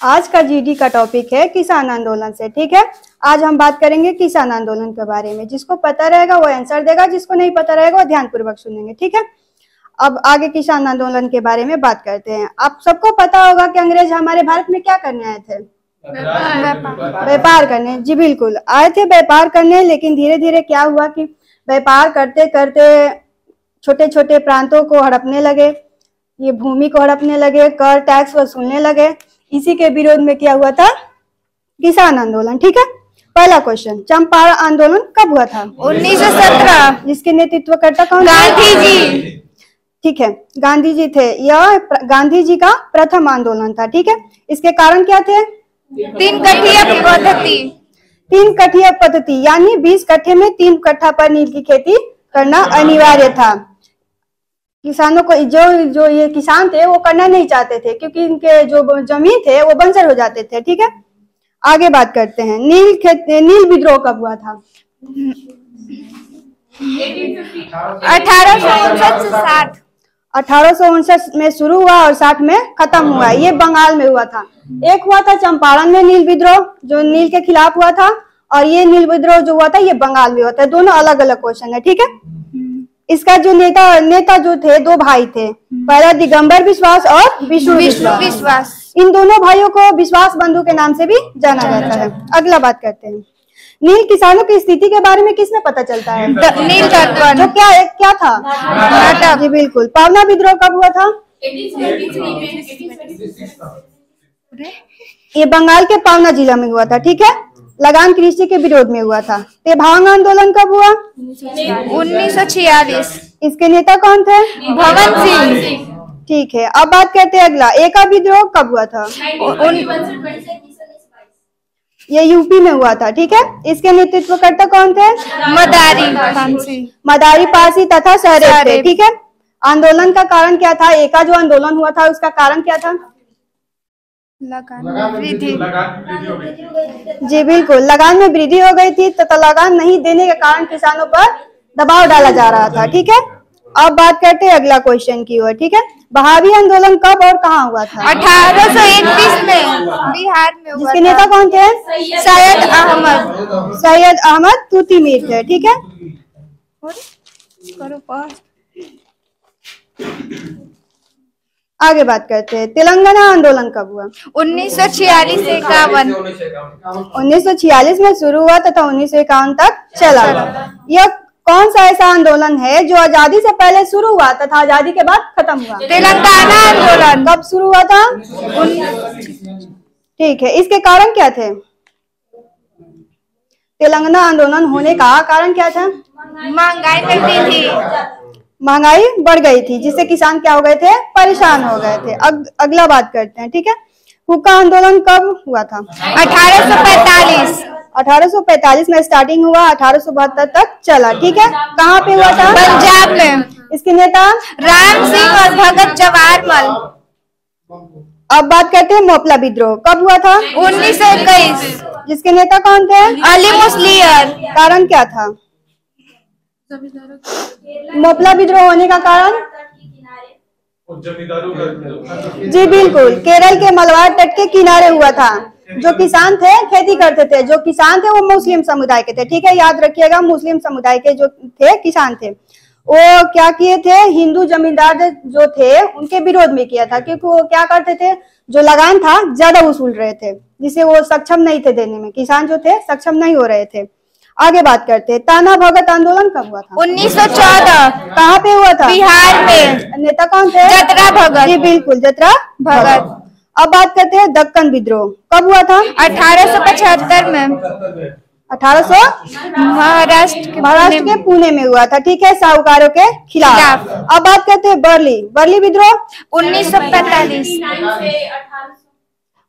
आज का जीडी का टॉपिक है किसान आंदोलन से। ठीक है, आज हम बात करेंगे किसान आंदोलन के बारे में। जिसको पता रहेगा वो आंसर देगा, जिसको नहीं पता रहेगा वो ध्यानपूर्वक सुनेंगे। ठीक है, अब आगे किसान आंदोलन के बारे में बात करते हैं। आप सबको पता होगा कि अंग्रेज हमारे भारत में क्या करने आए थे? व्यापार करने। जी बिल्कुल, आए थे व्यापार करने, लेकिन धीरे धीरे क्या हुआ कि व्यापार करते करते छोटे छोटे प्रांतों को हड़पने लगे, ये भूमि को हड़पने लगे, कर टैक्स वसूलने लगे। इसी के विरोध में क्या हुआ था? किसान आंदोलन। ठीक है, पहला क्वेश्चन, चंपारण आंदोलन कब हुआ था? 1917। जिसके नेतृत्वकर्ता कौन? गांधी जी। ठीक है, गांधी जी थे। यह गांधी जी का प्रथम आंदोलन था। ठीक है, इसके कारण क्या थे? 3 कठिया पद्धति। 3 कठिया पद्धति, यानी 20 कट्ठे में 3 कट्ठा पर नील की खेती करना अनिवार्य था। किसानों को जो ये किसान थे वो करना नहीं चाहते थे, क्योंकि इनके जो जमीन थे वो बंजर हो जाते थे। ठीक है, आगे बात करते हैं। नील विद्रोह कब हुआ था? 1859 से 1859 में शुरू हुआ और 60 में खत्म हुआ। ये बंगाल में हुआ था। एक हुआ था चंपारण में नील विद्रोह, जो नील के खिलाफ हुआ था, और ये नील विद्रोह जो हुआ था ये बंगाल में हुआ था। दोनों अलग अलग क्वेश्चन है। ठीक है, इसका जो नेता जो थे, 2 भाई थे। पहला दिगंबर विश्वास और विष्णु विश्वास। इन दोनों भाइयों को विश्वास बंधु के नाम से भी जाना जाता है। अगला बात करते हैं, नील किसानों की स्थिति के बारे में किसमें पता चलता है? नील दर्पण। जो क्या था? नाटक। जी बिल्कुल। पावना विद्रोह कब हुआ था? ये बंगाल के पावना जिला में हुआ था। ठीक है, लगान कृषि के विरोध में हुआ था। तेभांग आंदोलन कब हुआ? 1946। इसके नेता कौन थे? भगत सिंह। ठीक है, अब बात करते हैं अगला, एका विद्रोह कब हुआ था? ये यूपी में हुआ था। ठीक है, इसके नेतृत्वकर्ता कौन थे? मदारी पारसी तथा सहदेव थे। ठीक है, आंदोलन का कारण क्या था? एका जो आंदोलन हुआ था उसका कारण क्या था? जी बिल्कुल, लगान में वृद्धि हो गई थी तथा लगान नहीं देने के कारण किसानों पर दबाव डाला जा रहा था। ठीक है, अब बात करते हैं अगला क्वेश्चन की ओर। ठीक है, बहावी आंदोलन कब और कहाँ हुआ था? 1831 में बिहार में हुआ। जिसके नेता कौन थे? सैयद अहमद तूतीमीर थे। ठीक है, आगे बात करते हैं, तेलंगाना आंदोलन कब हुआ? 1946 से 51। 1946 में शुरू हुआ तथा 1951 तक चला। यह कौन सा ऐसा आंदोलन है जो आजादी से पहले शुरू हुआ तथा आजादी के बाद खत्म हुआ? तेलंगाना आंदोलन। कब शुरू हुआ था? ठीक है, इसके कारण क्या थे? तेलंगाना आंदोलन होने का कारण क्या था? महंगाई बढ़ थी। महंगाई बढ़ गई थी, जिससे किसान क्या हो गए थे? परेशान हो गए थे। अगला बात करते हैं। ठीक है, हुक्का आंदोलन कब हुआ था? 1845। 1845 में स्टार्टिंग हुआ, 1872 तक चला। ठीक है, कहाँ पे हुआ था? पंजाब में। इसके नेता? राम सिंह और भगत जवाहरलाल। अब बात करते हैं मोपला विद्रोह कब हुआ था? 1921। जिसके नेता कौन थे? अली मुस्लियर। कारण क्या था मोपला विद्रोह होने का कारण? जी बिल्कुल, केरल के मलबार तट के किनारे हुआ था। जो किसान थे खेती करते थे, जो किसान थे वो मुस्लिम समुदाय के थे। ठीक है, याद रखिएगा, मुस्लिम समुदाय के जो थे किसान थे वो क्या किए थे? हिंदू जमींदार जो थे उनके विरोध में किया था, क्योंकि वो क्या करते थे, जो लगान था ज्यादा वसूल रहे थे, जिसे वो सक्षम नहीं थे देने में। किसान जो थे सक्षम नहीं हो रहे थे। आगे बात करते हैं, ताना भगत आंदोलन कब हुआ था? 1914। कहाँ पे हुआ था? बिहार में। नेता कौन थे? जतरा भगत। जी बिल्कुल, जतरा भगत। अब बात करते हैं दक्कन विद्रोह कब हुआ था? 1875 में। 1800 महाराष्ट्र के पुणे में हुआ था। ठीक है, साहूकारों के खिलाफ। अब बात करते हैं वर्ली विद्रोह 1945।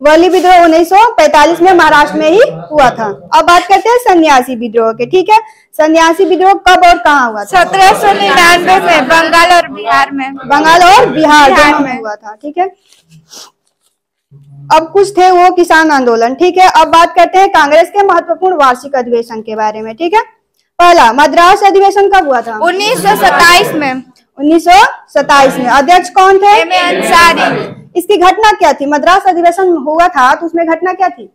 वर्ली विद्रोह 1945 में महाराष्ट्र में ही हुआ था। अब बात करते हैं सन्यासी विद्रोह के। ठीक है, सन्यासी विद्रोह कब और कहाँ हुआ था? 1799 में बंगाल और बिहार में। बंगाल और बिहार में हुआ था। ठीक है, अब कुछ थे वो किसान आंदोलन। ठीक है, अब बात करते हैं कांग्रेस के महत्वपूर्ण वार्षिक अधिवेशन के बारे में। ठीक है, पहला मद्रास अधिवेशन कब हुआ था? 1927 में। 1927 में। अध्यक्ष कौन थे? M A Ansari. इसकी घटना क्या थी? मद्रास अधिवेशन हुआ था तो उसमें घटना क्या थी?